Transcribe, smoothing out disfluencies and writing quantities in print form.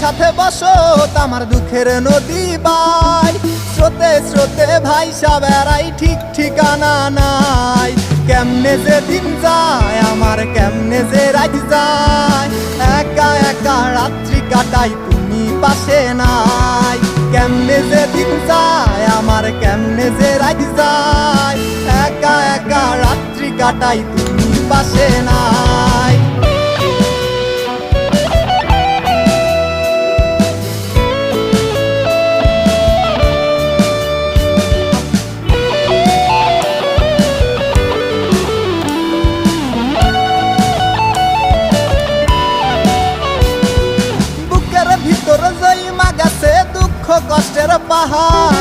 সাথে বসো আমার দুঃখের নদী বাই স্রোতে স্রোতে ভাইসা বেড়াই ঠিক ঠিকানা নাই কেমনে যে দিন যায় আমার কেমনে যে রাত যায় একা একা রাত্রি কাটাই তুমি পাশে নাই কেমনে যে দিন যায় আমার কেমনে যে রাত যায় একা একা রাত্রি কাটাই তুমি পাশে নাই ভিতর জয়মা গেছে দুঃখ কষ্টের পাহাড়